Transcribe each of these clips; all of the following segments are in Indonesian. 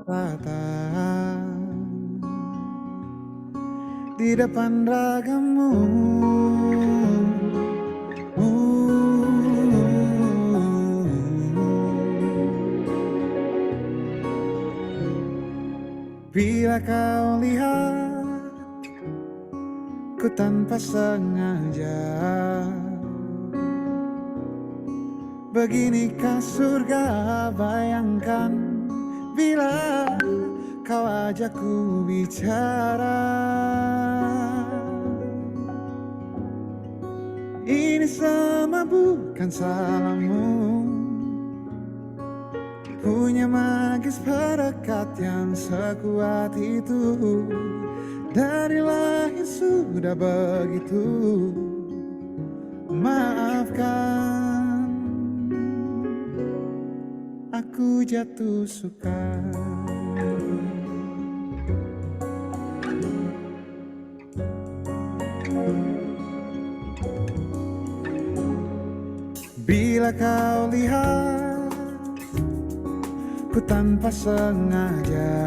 rata di depan ragammu. Bila kau lihat ku tanpa sengaja, beginikah surga, bayangkan bila kau ajakku bicara. Ini semua bukan salahmu, punya magis perekat yang sekuat itu. Dari lahir sudah begitu. Maafkan, aku jatuh suka. Bila kau lihat ku tanpa sengaja,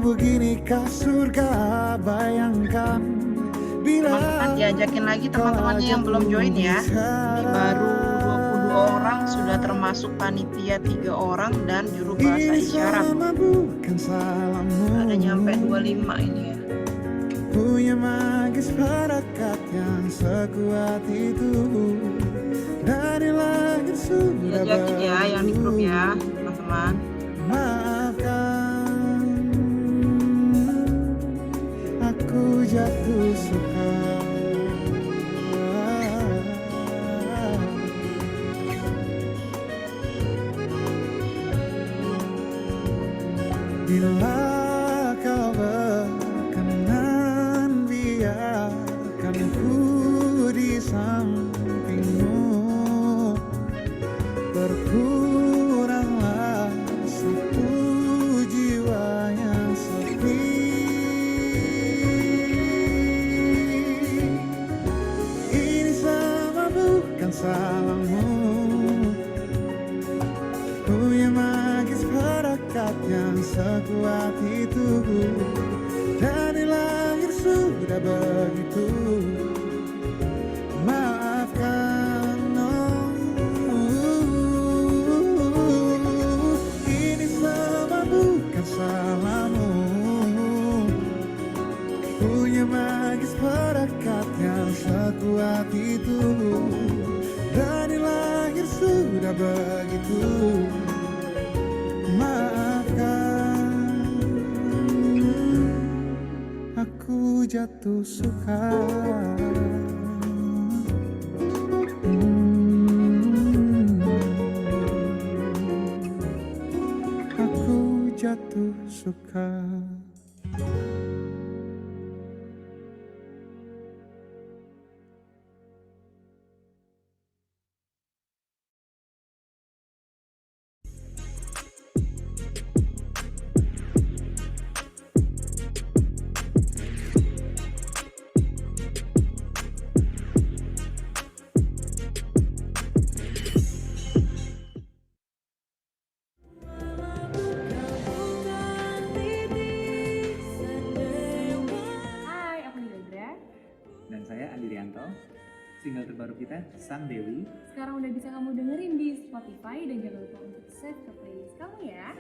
beginikah surga, bayangkan bila teman-teman diajakin lagi teman-temannya yang belum join ya. Ini baru 22 orang, sudah termasuk panitia 3 orang dan juru bahasa isyarat. Ada nyampe 25 ini ya. Punya magis perekat yang sekuat itu. Dari lahir sudah diajakin ya yang di grup ya teman-teman. Maafkan, aku jatuh suka. Bila kau berkenan, biarkan ku di sampingmu. Berkuranglah satu jiwa yang sepi. Ini sama bukan salahmu, punya magis perekat yang sekuat itu. Dari lahir sudah begitu. Maafkan, ini semua bukan salahmu, punya magis perekat yang sekuat itu. Dari lahir sudah begitu. Maafkan, aku jatuh suka. Aku jatuh suka. Dan saya Andrianto. Single terbaru kita, Sang Dewi, sekarang udah bisa kamu dengerin di Spotify, dan jangan lupa untuk save ke playlist kamu ya.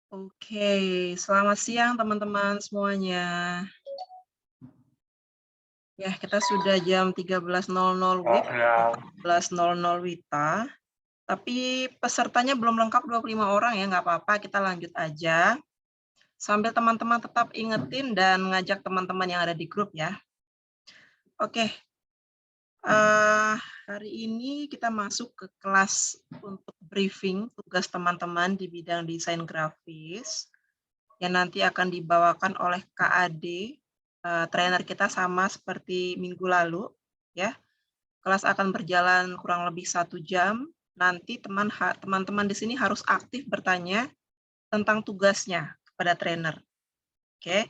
Oke, selamat siang teman-teman semuanya. Ya, kita sudah jam 13.00 WIB, 14.00 WITA. Tapi pesertanya belum lengkap 25 orang ya, nggak apa-apa, kita lanjut aja. Sambil teman-teman tetap ingetin dan ngajak teman-teman yang ada di grup ya. Oke, hari ini kita masuk ke kelas untuk briefing tugas teman-teman di bidang desain grafis yang nanti akan dibawakan oleh KAD, trainer kita sama seperti minggu lalu ya. Kelas akan berjalan kurang lebih 1 jam. Nanti teman-teman di sini harus aktif bertanya tentang tugasnya kepada trainer. Oke.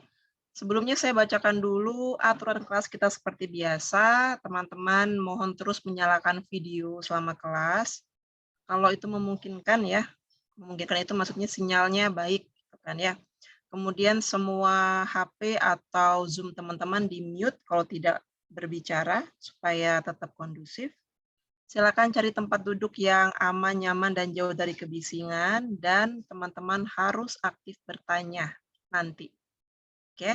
Sebelumnya saya bacakan dulu aturan kelas kita seperti biasa. Teman-teman mohon terus menyalakan video selama kelas. Kalau itu memungkinkan ya. Memungkinkan itu maksudnya sinyalnya baik kan ya. Kemudian semua HP atau Zoom teman-teman di-mute kalau tidak berbicara supaya tetap kondusif. Silakan cari tempat duduk yang aman, nyaman, dan jauh dari kebisingan, dan teman-teman harus aktif bertanya nanti. Oke.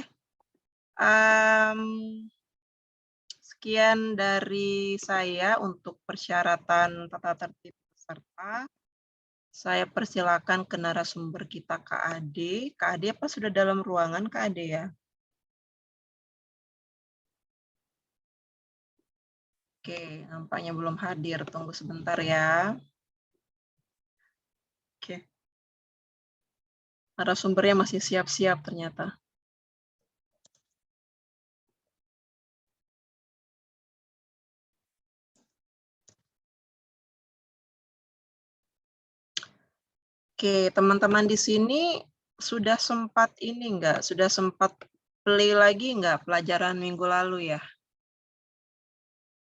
Sekian dari saya untuk persyaratan tata tertib peserta. Saya persilakan ke narasumber kita KAD. KAD apa sudah dalam ruangan KAD ya? Oke, nampaknya belum hadir. Tunggu sebentar ya. Oke. Narasumbernya masih siap-siap ternyata. Oke, teman-teman di sini sudah sempat ini enggak? Sudah sempat play lagi enggak pelajaran minggu lalu ya?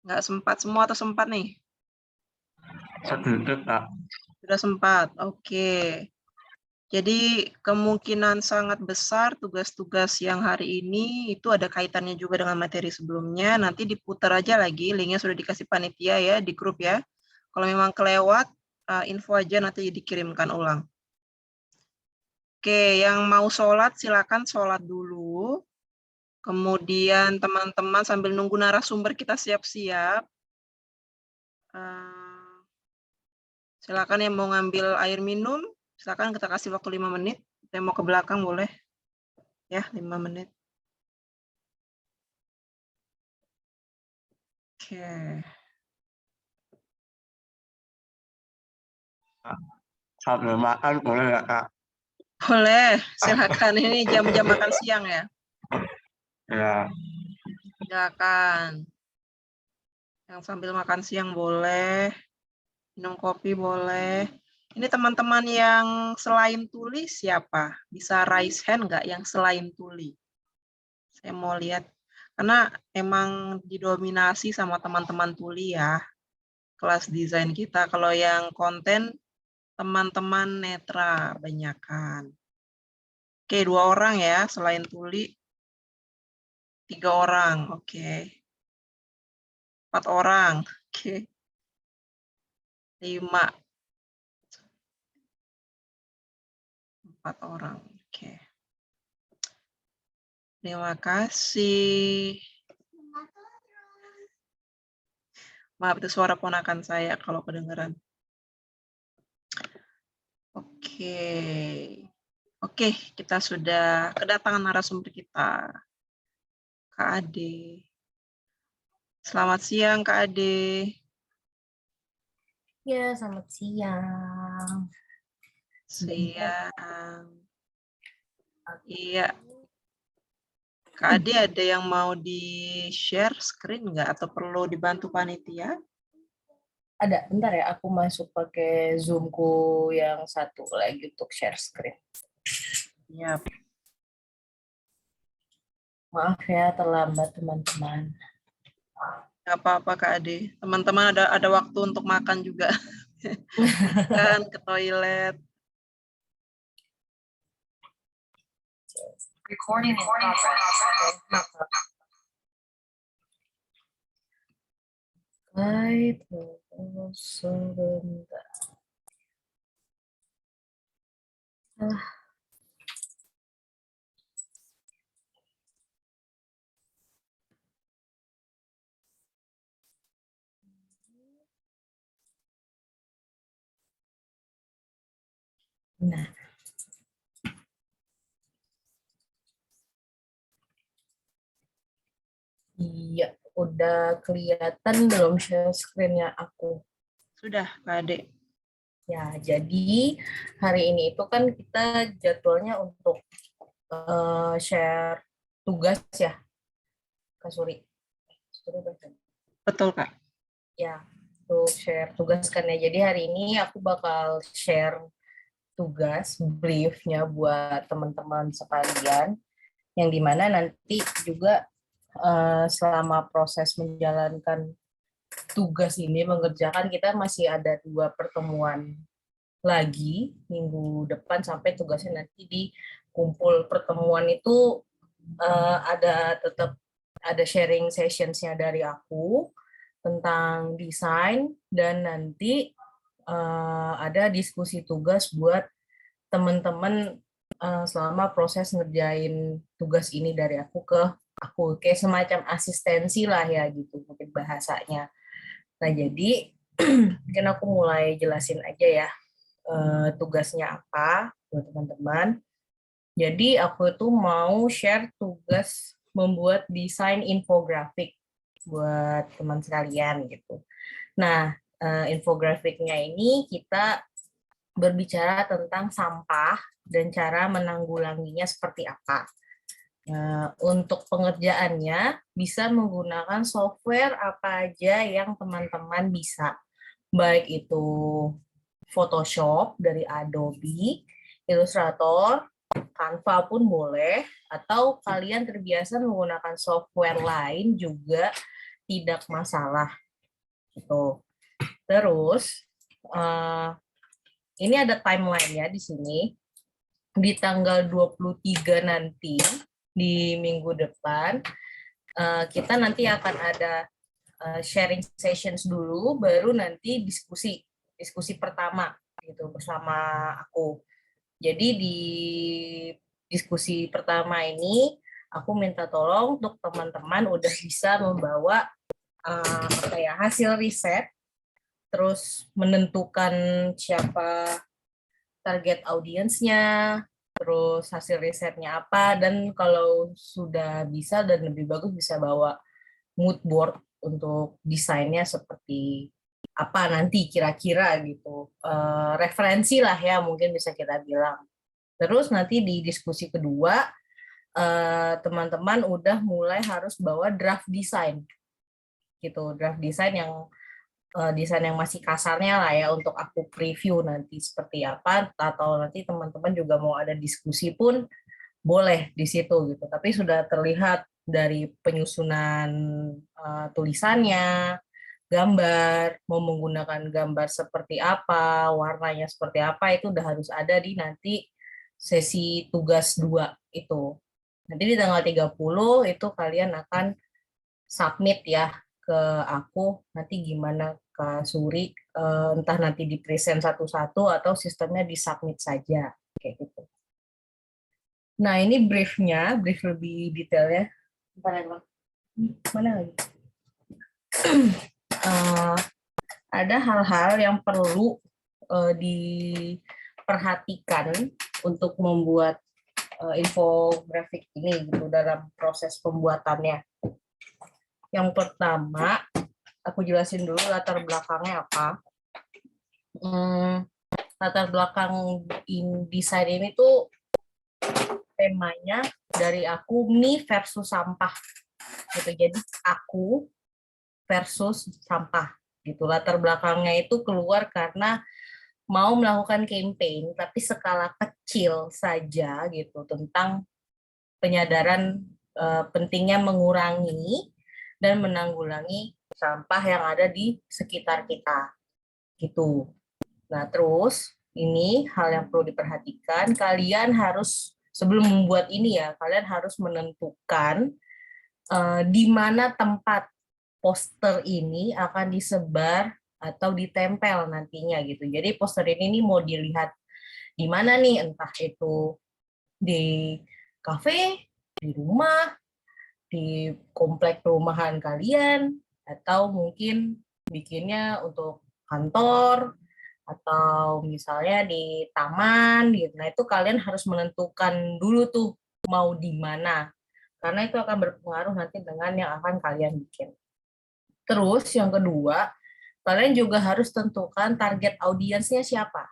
Enggak sempat semua atau sempat nih? Sedikit, Kak. Sudah sempat, oke. Jadi kemungkinan sangat besar tugas-tugas yang hari ini itu ada kaitannya juga dengan materi sebelumnya. Nanti diputar aja lagi, linknya sudah dikasih panitia ya di grup ya. Kalau memang kelewat, info aja nanti dikirimkan ulang. Oke, yang mau sholat silakan sholat dulu. Kemudian teman-teman sambil nunggu narasumber kita siap-siap. Silakan yang mau ngambil air minum, silakan kita kasih waktu 5 menit. Saya mau ke belakang boleh? Ya, 5 menit. Oke. Sambil makan boleh ya, Kak? Boleh, silakan. Ini jam-jam makan siang ya. Ya. Silakan. Yang sambil makan siang boleh. Minum kopi boleh. Ini teman-teman yang selain tuli siapa? Bisa raise hand nggak yang selain tuli? Saya mau lihat. Karena emang didominasi sama teman-teman tuli ya. Kelas desain kita. Kalau yang konten, teman-teman netra banyakan. Oke, 2 orang ya, selain tuli. 3 orang, oke. 4 orang, oke. 5. 4 orang, oke. Terima kasih. Maaf, itu suara ponakan saya kalau kedengeran. Oke. Oke, kita sudah kedatangan narasumber kita. Kak Ade. Selamat siang, Kak Ade. Ya, selamat siang. Siang. Iya. Kak Ade ada yang mau di-share screen nggak? Atau perlu dibantu panitia? Ada, bentar ya, aku masuk pakai Zoom-ku yang satu lagi untuk share screen. Iya. Maaf ya, terlambat teman-teman. Nggak apa-apa Kak Ade. Teman-teman ada waktu untuk makan juga. Kan ke toilet. Recording in progress. Baik, sebentar. Nah, iya, udah kelihatan belum share screen-nya aku? Sudah, Kak Ade. Ya, jadi hari ini itu kan kita jadwalnya untuk share tugas ya, Kak Suri. Suri baca. Betul, Kak. Ya, untuk share tugas kan ya. Jadi hari ini aku bakal share tugas, briefnya buat teman-teman sekalian, yang dimana nanti juga selama proses menjalankan tugas ini, mengerjakan, kita masih ada 2 pertemuan lagi minggu depan sampai tugasnya nanti dikumpul. Pertemuan itu ada tetap ada sharing sessionsnya dari aku tentang desain, dan nanti ada diskusi tugas buat teman-teman selama proses ngerjain tugas ini dari aku ke aku, kayak semacam asistensi lah ya gitu mungkin bahasanya. Nah jadi mungkin aku mulai jelasin aja ya tugasnya apa buat teman-teman. Jadi aku itu mau share tugas membuat desain infografik buat teman sekalian gitu. Nah, infografiknya ini kita berbicara tentang sampah dan cara menanggulanginya seperti apa. Nah, untuk pengerjaannya bisa menggunakan software apa aja yang teman-teman bisa. Baik itu Photoshop dari Adobe, Illustrator, Canva pun boleh, atau kalian terbiasa menggunakan software lain juga tidak masalah. Gitu. Terus, ini ada timeline-nya di sini. Di tanggal 23 nanti, di minggu depan, kita nanti akan ada sharing sessions dulu, baru nanti diskusi pertama gitu bersama aku. Jadi di diskusi pertama ini aku minta tolong untuk teman-teman udah bisa membawa hasil riset, terus menentukan siapa target audiensnya, terus hasil risetnya apa, dan kalau sudah bisa dan lebih bagus bisa bawa mood board untuk desainnya seperti apa nanti kira-kira gitu. Referensi lah ya mungkin bisa kita bilang. Terus nanti di diskusi kedua, teman-teman udah mulai harus bawa draft design gitu, draft design yang desain yang masih kasarnya lah ya untuk aku preview nanti seperti apa, atau nanti teman-teman juga mau ada diskusi pun boleh di situ gitu. Tapi sudah terlihat dari penyusunan tulisannya, gambar, mau menggunakan gambar seperti apa, warnanya seperti apa, itu udah harus ada di nanti sesi tugas 2 itu. Nanti di tanggal 30 itu kalian akan submit ya ke aku, nanti gimana Kak Suri, entah nanti di present satu-satu atau sistemnya di submit saja kayak gitu. Nah ini briefnya, brief lebih detailnya. Mana lagi? Ada hal-hal yang perlu diperhatikan untuk membuat infografik ini gitu dalam proses pembuatannya. Yang pertama, aku jelasin dulu latar belakangnya apa. Latar belakang desain ini tuh temanya dari aku, me versus sampah. Gitu. Jadi aku versus sampah. Gitu. Latar belakangnya itu keluar karena mau melakukan campaign tapi skala kecil saja gitu tentang penyadaran pentingnya mengurangi dan menanggulangi sampah yang ada di sekitar kita gitu. Nah terus ini hal yang perlu diperhatikan, kalian harus sebelum membuat ini ya, kalian harus menentukan di mana tempat poster ini akan disebar atau ditempel nantinya gitu. Jadi poster ini mau dilihat di mana nih, entah itu di kafe, di rumah, di komplek perumahan kalian, atau mungkin bikinnya untuk kantor, atau misalnya di taman gitu. Nah, itu kalian harus menentukan dulu tuh mau di mana. Karena itu akan berpengaruh nanti dengan yang akan kalian bikin. Terus yang kedua, kalian juga harus tentukan target audiensnya siapa.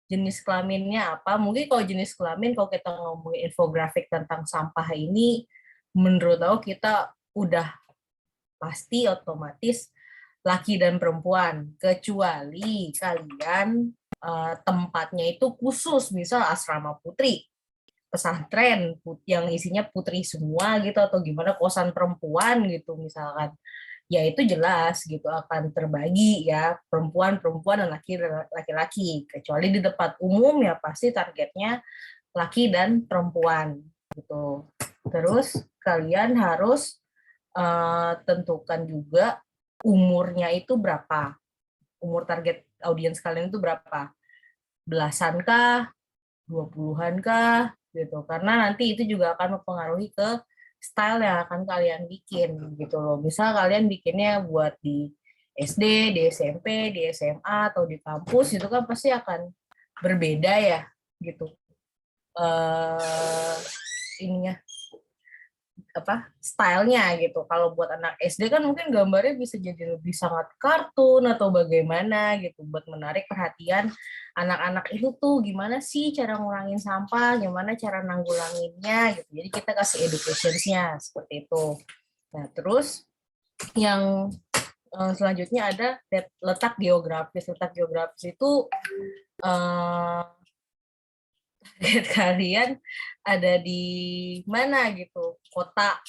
Jenis kelaminnya apa? Mungkin kalau jenis kelamin, kalau kita ngomongin infografik tentang sampah ini, menurut aku kita udah pasti otomatis laki dan perempuan, kecuali kalian tempatnya itu khusus, misal asrama putri, pesantren yang isinya putri semua gitu, atau gimana kosan perempuan gitu misalkan, ya itu jelas gitu akan terbagi ya perempuan dan laki-laki. Kecuali di tempat umum ya pasti targetnya laki dan perempuan gitu. Terus kalian harus tentukan juga umurnya itu berapa, umur target audiens kalian itu berapa, belasan kah, 20-an kah gitu, karena nanti itu juga akan mempengaruhi ke style yang akan kalian bikin gitu loh. Misal kalian bikinnya buat di SD, di SMP, di SMA atau di kampus, itu kan pasti akan berbeda ya gitu. Ininya apa stylenya gitu. Kalau buat anak SD kan mungkin gambarnya bisa jadi lebih sangat kartun atau bagaimana gitu, buat menarik perhatian anak-anak itu tuh gimana sih cara ngurangin sampah, gimana cara nanggulanginnya gitu. Jadi kita kasih education-nya seperti itu. Nah terus yang selanjutnya ada letak geografis. Letak geografis itu kalian ada di mana gitu, kota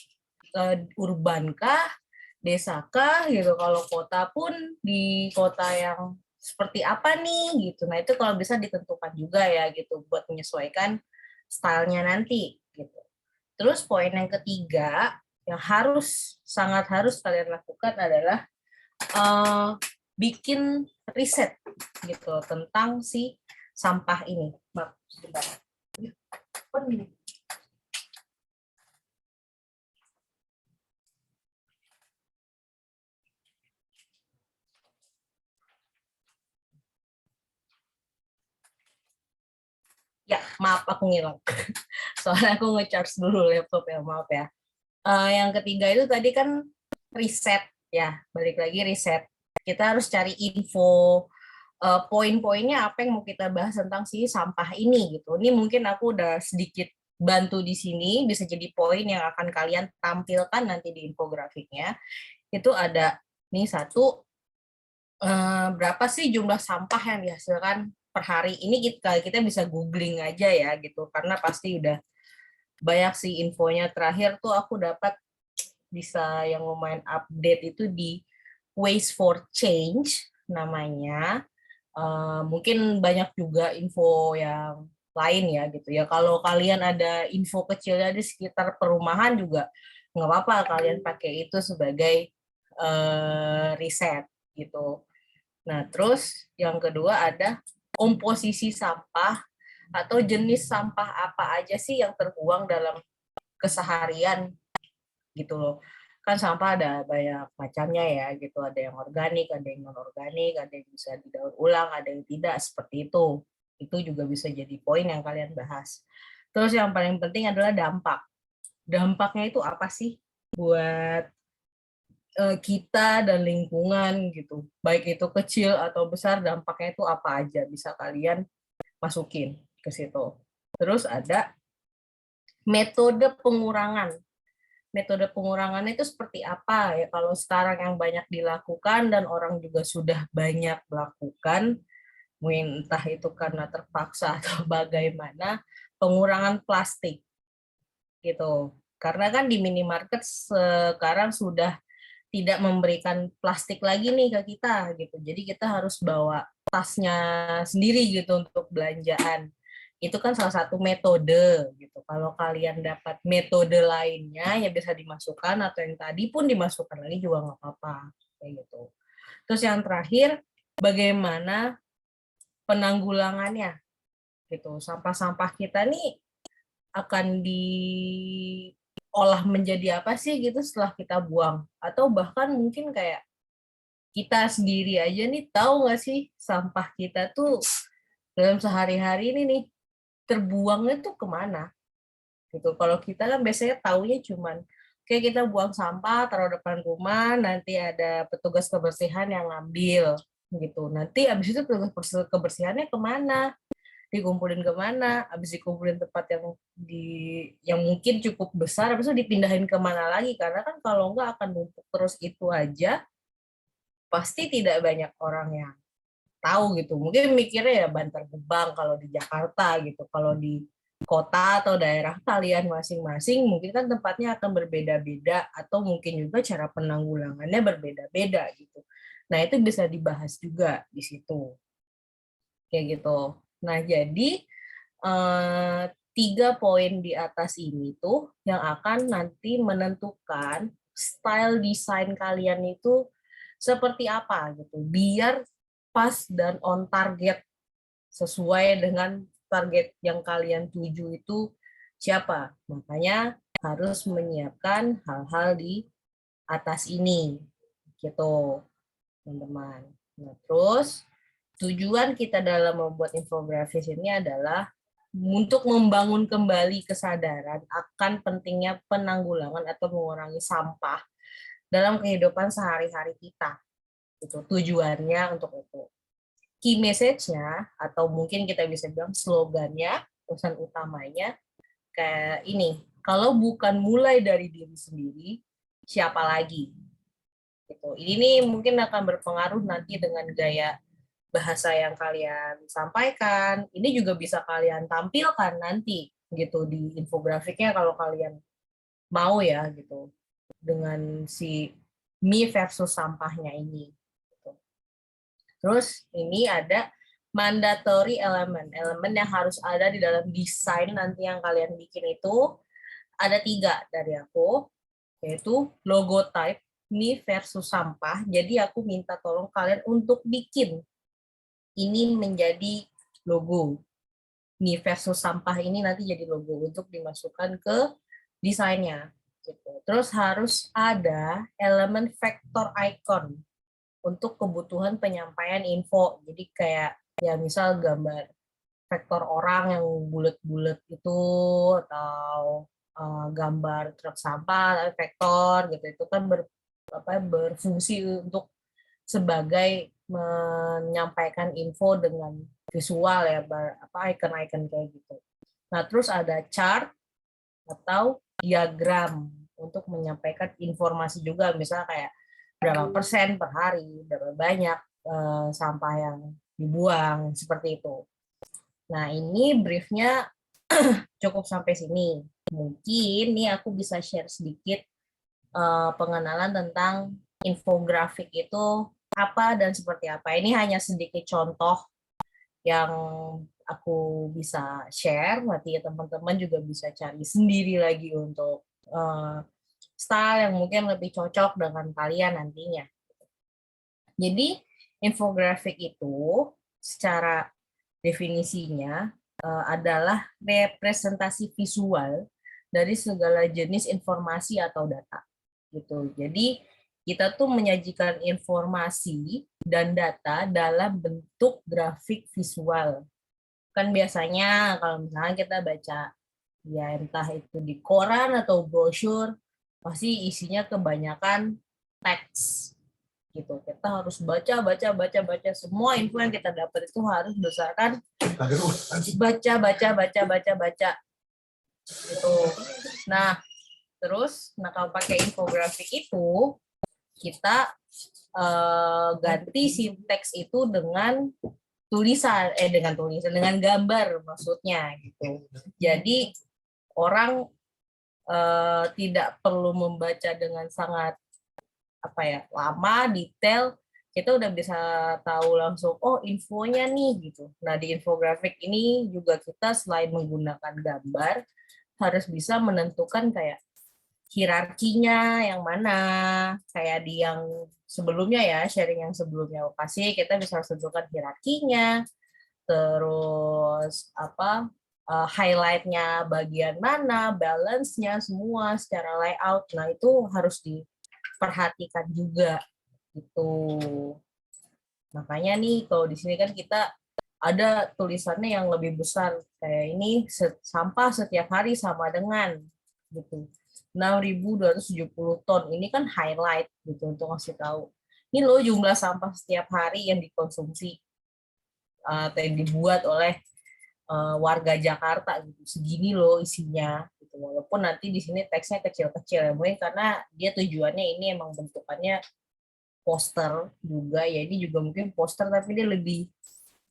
urban kah, desa kah gitu. Kalau kota pun di kota yang seperti apa nih gitu. Nah itu kalau bisa ditentukan juga ya gitu buat menyesuaikan stylenya nanti gitu. Terus poin yang ketiga yang sangat harus kalian lakukan adalah bikin riset gitu tentang si sampah ini. Ya, maaf aku ngilang. Soalnya aku nge-charge dulu laptop ya, maaf ya. Yang ketiga itu tadi kan riset ya, balik lagi riset. Kita harus cari info poin-poinnya apa yang mau kita bahas tentang si sampah ini gitu. Ini mungkin aku udah sedikit bantu di sini, bisa jadi poin yang akan kalian tampilkan nanti di infografiknya. Itu ada nih satu, berapa sih jumlah sampah yang dihasilkan per hari. Ini kita bisa googling aja ya gitu, karena pasti udah banyak sih infonya. Terakhir tuh aku dapat bisa yang lumayan update itu di Waste for Change namanya. Mungkin banyak juga info yang lain ya gitu ya. Kalau kalian ada info kecilnya di sekitar perumahan juga nggak apa-apa kalian pakai itu sebagai riset gitu. Nah terus yang kedua ada komposisi sampah atau jenis sampah apa aja sih yang terbuang dalam keseharian gitu loh. Kan sampah ada banyak macamnya ya gitu, ada yang organik, ada yang non organik, ada yang bisa didaur ulang, ada yang tidak, seperti itu juga bisa jadi poin yang kalian bahas. Terus yang paling penting adalah dampaknya itu apa sih buat kita dan lingkungan gitu, baik itu kecil atau besar, dampaknya itu apa aja bisa kalian masukin ke situ. Terus ada metode pengurangan. Metode pengurangannya itu seperti apa ya? Kalau sekarang yang banyak dilakukan dan orang juga sudah banyak melakukan, mungkin entah itu karena terpaksa atau bagaimana, pengurangan plastik gitu. Karena kan di minimarket sekarang sudah tidak memberikan plastik lagi nih ke kita gitu. Jadi kita harus bawa tasnya sendiri gitu untuk belanjaan. Itu kan salah satu metode gitu. Kalau kalian dapat metode lainnya ya bisa dimasukkan, atau yang tadi pun dimasukkan lagi juga nggak apa-apa kayak gitu. Terus yang terakhir, bagaimana penanggulangannya gitu. Sampah-sampah kita nih akan diolah menjadi apa sih gitu setelah kita buang, atau bahkan mungkin kayak kita sendiri aja nih tahu nggak sih sampah kita tuh dalam sehari-hari ini nih terbuangnya tuh kemana gitu. Kalau kita kan biasanya taunya cuman kayak kita buang sampah taruh depan rumah, nanti ada petugas kebersihan yang ngambil gitu. Nanti abis itu petugas kebersihannya kemana? Dikumpulin kemana? Abis dikumpulin tempat yang mungkin cukup besar, abis itu dipindahin kemana lagi? Karena kan kalau nggak akan numpuk terus itu aja, pasti tidak banyak orang yang tahu gitu. Mungkin mikirnya ya Bantar Gebang kalau di Jakarta gitu. Kalau di kota atau daerah kalian masing-masing mungkin kan tempatnya akan berbeda-beda atau mungkin juga cara penanggulangannya berbeda-beda gitu. Nah, itu bisa dibahas juga di situ. Kayak gitu. Nah, jadi 3 poin di atas ini tuh yang akan nanti menentukan style desain kalian itu seperti apa gitu. Biar pas dan on target sesuai dengan target yang kalian tuju itu siapa. Makanya harus menyiapkan hal-hal di atas ini gitu, teman-teman. Nah, terus tujuan kita dalam membuat infografis ini adalah untuk membangun kembali kesadaran akan pentingnya penanggulangan atau mengurangi sampah dalam kehidupan sehari-hari kita. Itu tujuannya untuk itu. Key message-nya, atau mungkin kita bisa bilang slogannya, pesan utamanya, kayak ini, kalau bukan mulai dari diri sendiri, siapa lagi? Gitu. Ini nih mungkin akan berpengaruh nanti dengan gaya bahasa yang kalian sampaikan. Ini juga bisa kalian tampilkan nanti gitu di infografiknya kalau kalian mau ya gitu. Dengan si mie versus sampahnya ini. Terus ini ada mandatory elemen yang harus ada di dalam desain nanti yang kalian bikin itu ada 3 dari aku, yaitu logo type, mie versus sampah. Jadi aku minta tolong kalian untuk bikin ini menjadi logo. Mie versus sampah ini nanti jadi logo untuk dimasukkan ke desainnya. Gitu. Terus harus ada elemen vector icon untuk kebutuhan penyampaian info. Jadi kayak ya misal gambar vektor orang yang bulat-bulat itu atau gambar truk sampah vektor gitu, itu kan berfungsi untuk sebagai menyampaikan info dengan visual ya, icon-icon kayak gitu. Nah, terus ada chart atau diagram untuk menyampaikan informasi juga, misalnya kayak berapa persen per hari, berapa banyak sampah yang dibuang, seperti itu. Nah, ini briefnya cukup sampai sini. Mungkin nih aku bisa share sedikit pengenalan tentang infografik itu apa dan seperti apa. Ini hanya sedikit contoh yang aku bisa share, nanti teman-teman juga bisa cari sendiri lagi untuk style yang mungkin lebih cocok dengan kalian nantinya. Jadi infografik itu secara definisinya adalah representasi visual dari segala jenis informasi atau data. Gitu. Jadi kita tuh menyajikan informasi dan data dalam bentuk grafik visual. Kan biasanya kalau misalnya kita baca ya entah itu di koran atau brosur, pasti isinya kebanyakan teks gitu. Kita harus baca semua info yang kita dapat itu harus berdasarkan baca gitu. Nah, terus kalau pakai infografik itu kita ganti si teks itu dengan dengan gambar maksudnya gitu. Jadi orang tidak perlu membaca dengan sangat lama, detail, kita udah bisa tahu langsung, oh infonya nih gitu. Nah, di infografik ini juga kita selain menggunakan gambar, harus bisa menentukan kayak hierarkinya yang mana, kayak di yang sebelumnya ya, sharing yang sebelumnya kasih, kita bisa tentukan hierarkinya, terus highlight-nya bagian mana, balance-nya semua secara layout. Nah, itu harus diperhatikan juga gitu. Makanya nih kalau di sini kan kita ada tulisannya yang lebih besar, kayak ini sampah setiap hari sama dengan gitu 6.270 ton. Ini kan highlight gitu untuk ngasih tahu. Ini loh jumlah sampah setiap hari yang dikonsumsi atau yang dibuat oleh warga Jakarta gitu. Segini loh isinya gitu. Walaupun nanti di sini teksnya kecil-kecil ya, mungkin karena dia tujuannya ini emang bentukannya poster juga ya. Ini juga mungkin poster tapi dia lebih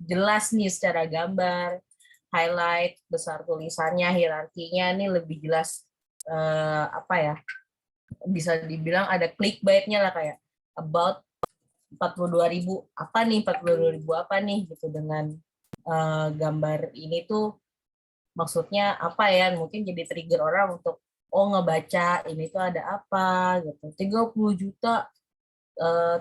jelas nih secara gambar, highlight, besar tulisannya, hierarkinya ini lebih jelas, apa ya, bisa dibilang ada clickbait-nya lah, kayak about 42.000 apa nih, 42.000 apa nih gitu. Dengan gambar ini tuh maksudnya apa ya, mungkin jadi trigger orang untuk ngebaca ini tuh ada apa gitu. 30 juta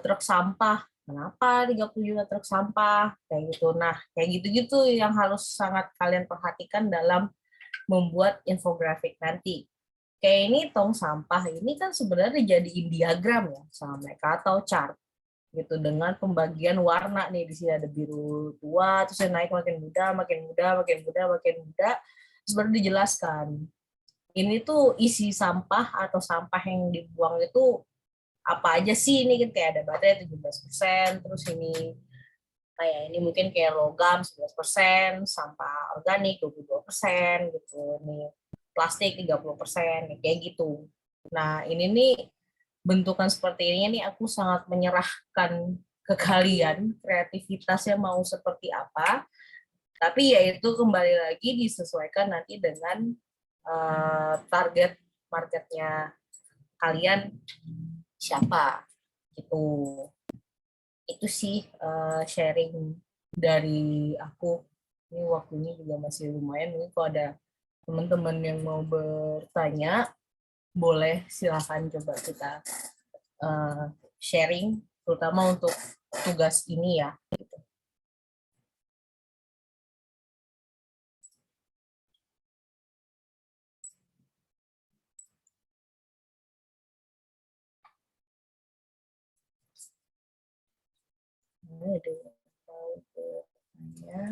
truk sampah. Kenapa 30 juta truk sampah? Kayak gitu. Nah, kayak gitu-gitu yang harus sangat kalian perhatikan dalam membuat infografik nanti. Kayak ini tong sampah ini kan sebenarnya dijadiin diagram ya sama mereka atau chart gitu, dengan pembagian warna nih. Di sini ada biru tua, terus naik makin muda, makin muda, makin muda, makin muda. Sebenarnya dijelaskan. Ini tuh isi sampah atau sampah yang dibuang itu apa aja sih. Ini kan kayak ada baterai 17%, terus ini kayak ini mungkin kayak logam 11%, sampah organik 22% gitu, ini plastik 30%, kayak gitu. Nah, ini nih bentukan seperti ini nih aku sangat menyerahkan ke kalian, kreativitasnya mau seperti apa, tapi yaitu kembali lagi disesuaikan nanti dengan target marketnya kalian siapa gitu. Itu sih sharing dari aku. Ini waktunya juga masih lumayan. Mungkin kalau ada teman-teman yang mau bertanya, boleh silahkan coba kita sharing, terutama untuk tugas ini ya. Ini ada yang mau bertanya.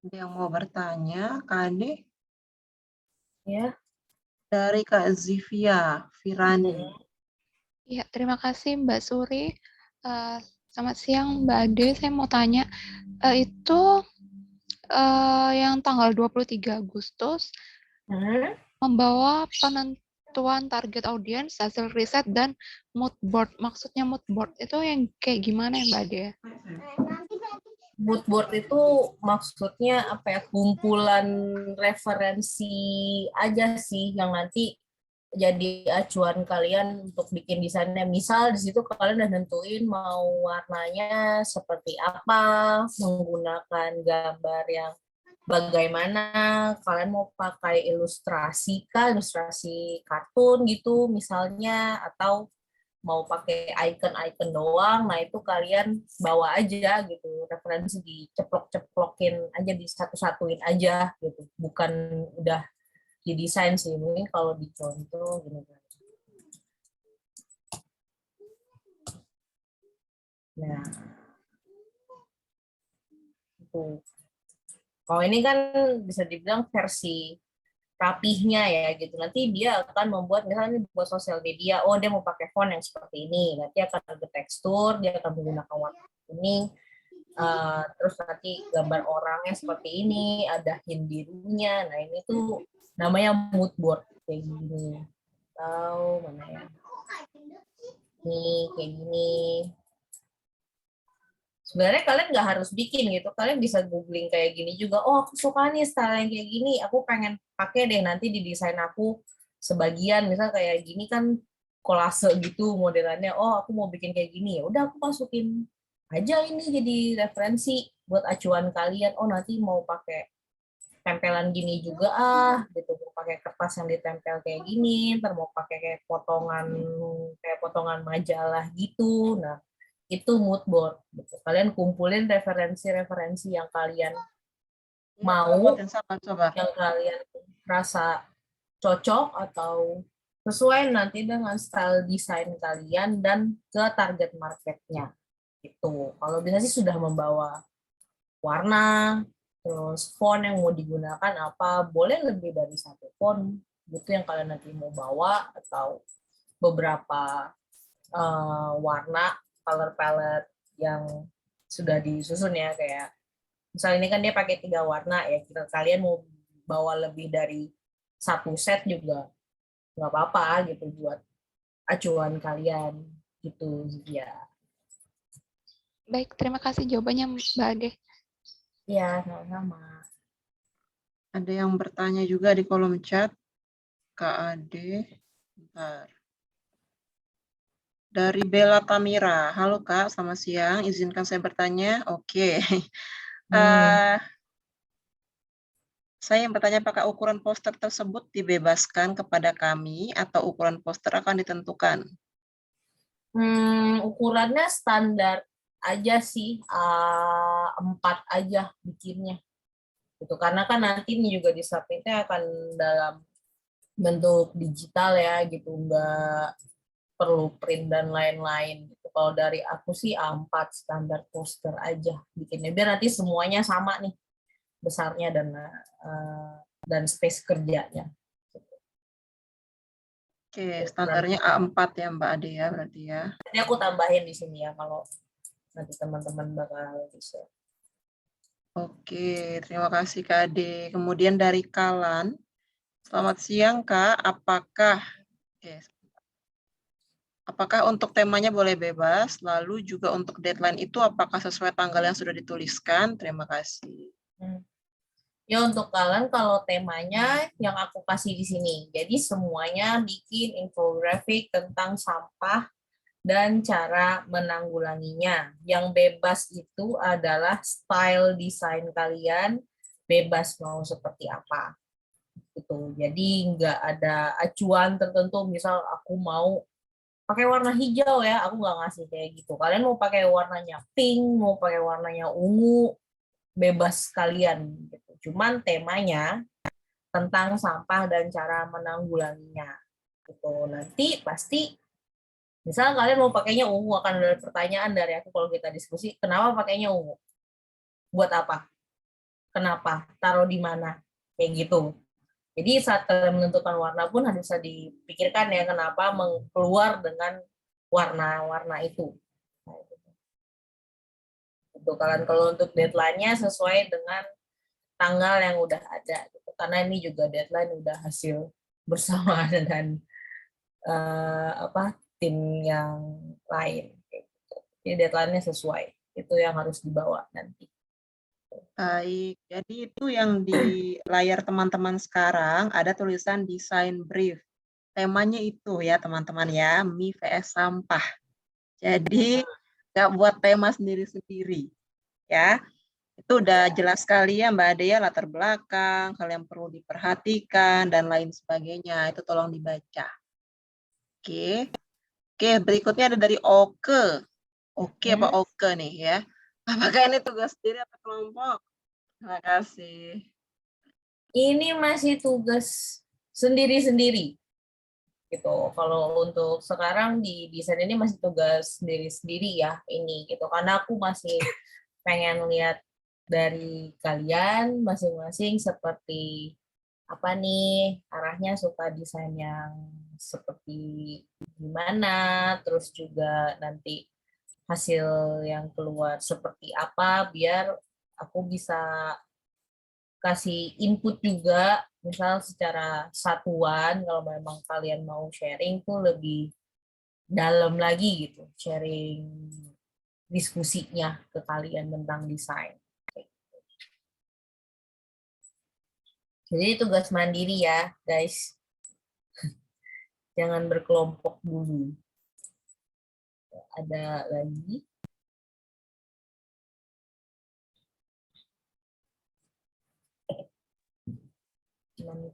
Ada yang mau bertanya, Kak Ade? Ya. Dari Kak Zivia Firani. Ya, terima kasih Mbak Suri. Selamat siang Mbak Ade, saya mau tanya, itu yang tanggal 23 Agustus membawa penentuan target audiens, hasil riset, dan mood board. Maksudnya mood board itu yang kayak gimana ya Mbak Ade? Mood board itu maksudnya apa ya, kumpulan referensi aja sih yang nanti jadi acuan kalian untuk bikin desainnya. Misal di situ kalian udah nentuin mau warnanya seperti apa, menggunakan gambar yang bagaimana, kalian mau pakai ilustrasi kah, ilustrasi kartun gitu misalnya, atau mau pakai icon-icon doang. Nah itu kalian bawa aja gitu, referensi diceplok-ceplokin aja, disatu-satuin aja gitu, bukan udah didesain sih. Mungkin kalau dicontoh gini kan. Nah itu, kalau ini kan bisa dibilang versi rapihnya ya gitu. Nanti dia akan membuat, misalnya buat sosial media, dia mau pakai font yang seperti ini, nanti akan ada tekstur, dia akan menggunakan warna kuning, terus nanti gambar orangnya seperti ini, ada hint birunya. Nah ini tuh namanya mood board kayak gini. Tahu mana ya? Nih kayak gini. Sebenarnya kalian nggak harus bikin gitu, kalian bisa googling kayak gini juga. Oh, aku suka nih style yang kayak gini, aku pengen pakai deh nanti di desain aku sebagian, misal kayak gini kan kolase gitu modelannya. Oh, aku mau bikin kayak gini, ya udah aku masukin aja ini jadi referensi buat acuan kalian. Oh, nanti mau pakai tempelan gini juga gitu, mau pakai kertas yang ditempel kayak gini, ntar mau pakai kayak potongan majalah gitu. Nah, itu mood board gitu. Kalian kumpulin referensi-referensi yang kalian mau, Buatin sama coba. yang kalian rasa cocok atau sesuai nanti dengan style desain kalian dan ke target marketnya. Itu kalau bisa sih sudah membawa warna, terus font yang mau digunakan apa, boleh lebih dari satu font gitu yang kalian nanti mau bawa, atau beberapa warna color palette yang sudah disusun ya, kayak misalnya ini kan dia pakai 3 warna ya, kalian mau bawa lebih dari satu set juga nggak apa-apa gitu buat acuan kalian gitu ya. Baik, terima kasih jawabannya Mbak Ade. Ya, sama-sama. Ada yang bertanya juga di kolom chat. Kak Ade. Bentar. Dari Bella Tamira. Halo Kak, selamat siang. Izinkan saya bertanya. Oke. Saya yang bertanya apakah ukuran poster tersebut dibebaskan kepada kami atau ukuran poster akan ditentukan? Ukurannya standar aja sih, A4 aja bikinnya. Gitu. Karena kan nanti ini juga disubmitnya akan dalam bentuk digital ya gitu, nggak perlu print dan lain-lain gitu. Kalau dari aku sih A4 standar poster aja bikinnya, biar nanti semuanya sama nih besarnya dan space kerjanya. Oke, standarnya A4 ya Mbak Ade ya berarti ya. Jadi aku tambahin di sini ya kalau nanti teman-teman bakal bisa. Oke, terima kasih Kak Ade. Kemudian dari Kalan, selamat siang Kak, apakah untuk temanya boleh bebas, lalu juga untuk deadline itu apakah sesuai tanggal yang sudah dituliskan? Terima kasih. Ya untuk kalian kalau temanya yang aku kasih di sini, jadi semuanya bikin infografik tentang sampah dan cara menanggulanginya. Yang bebas itu adalah style desain kalian, bebas mau seperti apa. Gitu. Jadi nggak ada acuan tertentu, misal aku mau pakai warna hijau ya, aku nggak ngasih kayak gitu. Kalian mau pakai warnanya pink, mau pakai warnanya ungu, bebas kalian. Gitu. Cuman temanya tentang sampah dan cara menanggulanginya. Gitu. Nanti pasti, misal kalian mau pakainya ungu, akan ada pertanyaan dari aku kalau kita diskusi, kenapa pakainya ungu? Buat apa? Kenapa? Taruh di mana? Kayak gitu. Jadi saat kalian menentukan warna pun harus bisa dipikirkan ya kenapa keluar dengan warna-warna itu. Untuk kalian kalau untuk deadline-nya sesuai dengan tanggal yang udah ada. Gitu. Karena ini juga deadline udah hasil bersama dengan tim yang lain. Gitu. Jadi deadline-nya sesuai. Itu yang harus dibawa nanti. Baik, jadi itu yang di layar teman-teman sekarang ada tulisan desain brief. Temanya itu ya teman-teman ya, mie vs sampah. Jadi nggak buat tema sendiri-sendiri ya. Itu udah jelas sekali ya Mbak Ade ya, latar belakang, hal yang perlu diperhatikan dan lain sebagainya. Itu tolong dibaca. Oke. Oke, berikutnya ada dari Oke. Oke apa Oke nih ya. Apakah ini tugas sendiri atau kelompok? Terima kasih. Ini masih tugas sendiri-sendiri. Gitu. Kalau untuk sekarang di desain ini masih tugas sendiri-sendiri ya ini gitu. Karena aku masih pengen lihat dari kalian masing-masing seperti apa nih arahnya, suka desain yang seperti gimana, terus juga nanti hasil yang keluar seperti apa, biar aku bisa kasih input juga, misal secara satuan kalau memang kalian mau sharing tuh lebih dalam lagi gitu, sharing diskusinya ke kalian tentang desain. Jadi tugas mandiri ya, guys. Jangan berkelompok dulu. Ada lagi?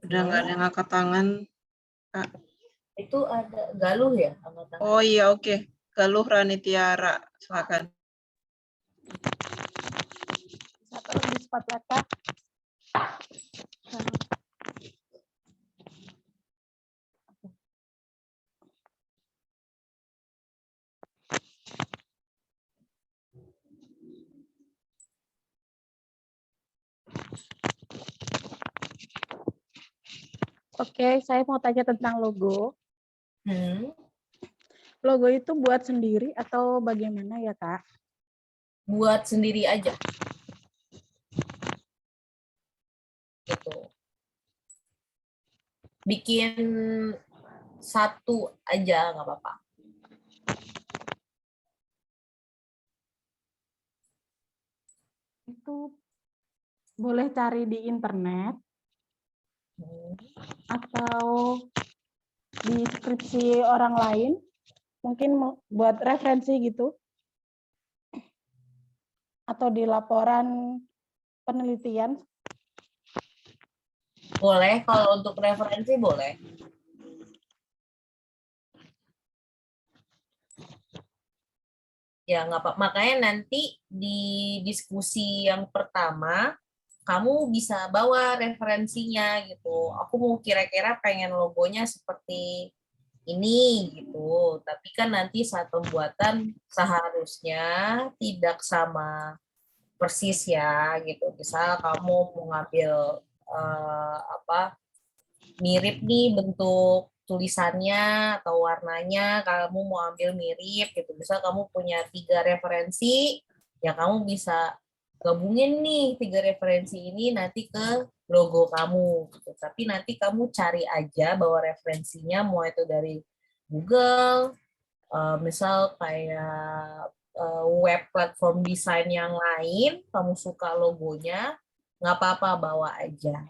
Udah nggak ada yang angkat tangan, Kak. Itu ada Galuh ya? Angkat tangan. Oh iya, oke. Galuh Rani Tiara, silakan. Bisa tolong di spotlight, Kak? Oke, saya mau tanya tentang logo. Logo itu buat sendiri atau bagaimana ya, Kak? Buat sendiri aja. Gitu. Bikin satu aja nggak apa-apa. Itu boleh cari di internet atau di skripsi orang lain, mungkin buat referensi gitu, atau di laporan penelitian. Boleh, kalau untuk referensi boleh. Ya nggak apa, makanya nanti di diskusi yang pertama kamu bisa bawa referensinya gitu. Aku mau kira-kira pengen logonya seperti ini gitu. Tapi kan nanti saat pembuatan seharusnya tidak sama persis ya gitu. Misal kamu mau ngambil mirip nih bentuk tulisannya atau warnanya, kamu mau ambil mirip gitu. Misal kamu punya 3 referensi, ya kamu bisa gabungin nih 3 referensi ini nanti ke logo kamu gitu. Tapi nanti kamu cari aja bahwa referensinya mau itu dari Google, misal kayak web platform desain yang lain, kamu suka logonya, nggak apa-apa bawa aja.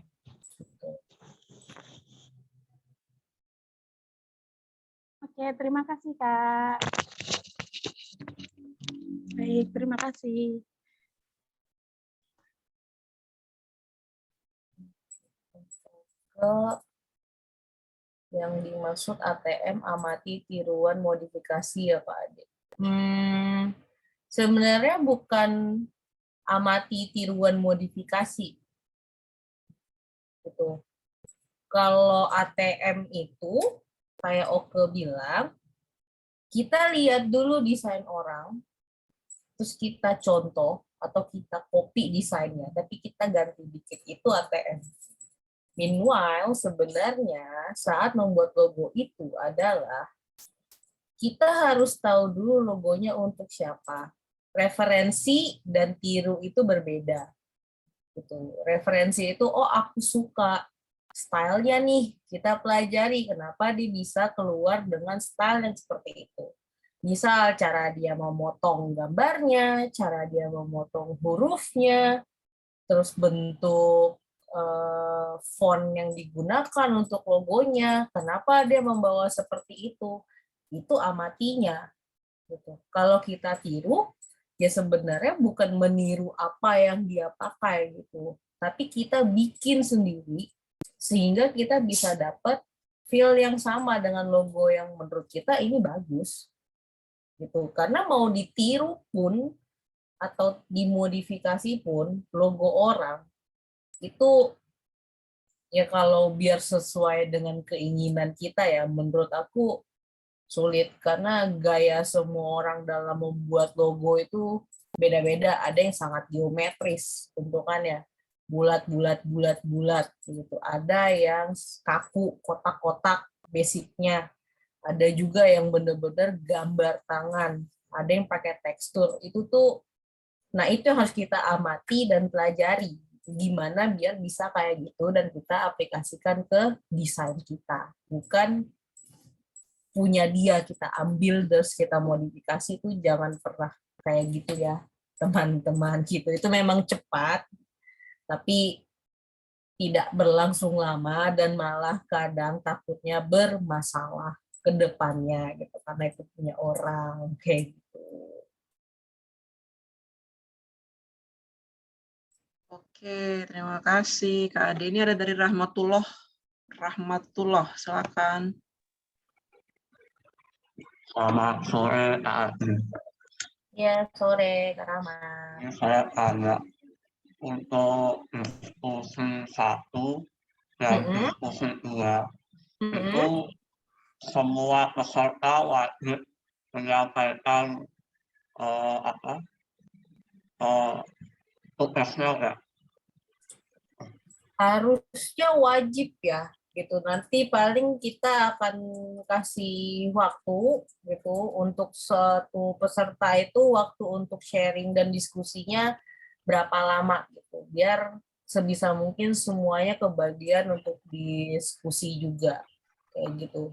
Gitu. Oke, terima kasih, Kak. Baik, terima kasih. Ke yang dimaksud ATM amati tiruan modifikasi ya Pak Ade. Sebenarnya bukan amati tiruan modifikasi. Gitu. Kalau ATM itu kayak Oke bilang, kita lihat dulu desain orang, terus kita contoh atau kita copy desainnya, tapi kita ganti dikit, itu ATM. Meanwhile, sebenarnya saat membuat logo itu adalah kita harus tahu dulu logonya untuk siapa. Referensi dan tiru itu berbeda. Gitu. Referensi itu, oh aku suka stylenya nih, kita pelajari kenapa dia bisa keluar dengan style yang seperti itu. Misal cara dia memotong gambarnya, cara dia memotong hurufnya, terus bentuk font yang digunakan untuk logonya, kenapa dia membawa seperti itu amatinya. Gitu. Kalau kita tiru, ya sebenarnya bukan meniru apa yang dia pakai gitu, tapi kita bikin sendiri sehingga kita bisa dapat feel yang sama dengan logo yang menurut kita ini bagus. Gitu. Karena mau ditiru pun atau dimodifikasi pun logo orang itu ya kalau biar sesuai dengan keinginan kita ya menurut aku sulit karena gaya semua orang dalam membuat logo itu beda-beda. Ada yang sangat geometris bentukannya, bulat gitu. Ada yang kaku, kotak-kotak basicnya. Ada juga yang benar-benar gambar tangan. Ada yang pakai tekstur. Itu tuh, nah itu yang harus kita amati dan pelajari. Gimana biar bisa kayak gitu dan kita aplikasikan ke desain kita. Bukan punya dia kita ambil terus kita modifikasi, itu jangan pernah kayak gitu ya teman-teman gitu. Itu memang cepat, tapi tidak berlangsung lama dan malah kadang takutnya bermasalah ke depannya gitu karena itu punya orang kayak gitu. Oke, terima kasih Kak Ade. Ini ada dari Rahmatullah. Rahmatullah, silakan. Selamat sore Kak Ade. Ya, sore Kak Rama. Ini saya tanya untuk diskusi 1 dan diskusi 2 itu semua peserta wajib menyampaikan tugasnya enggak? Harusnya wajib ya gitu. Nanti paling kita akan kasih waktu gitu untuk satu peserta itu waktu untuk sharing dan diskusinya berapa lama gitu. Biar sebisa mungkin semuanya kebagian untuk diskusi juga kayak gitu.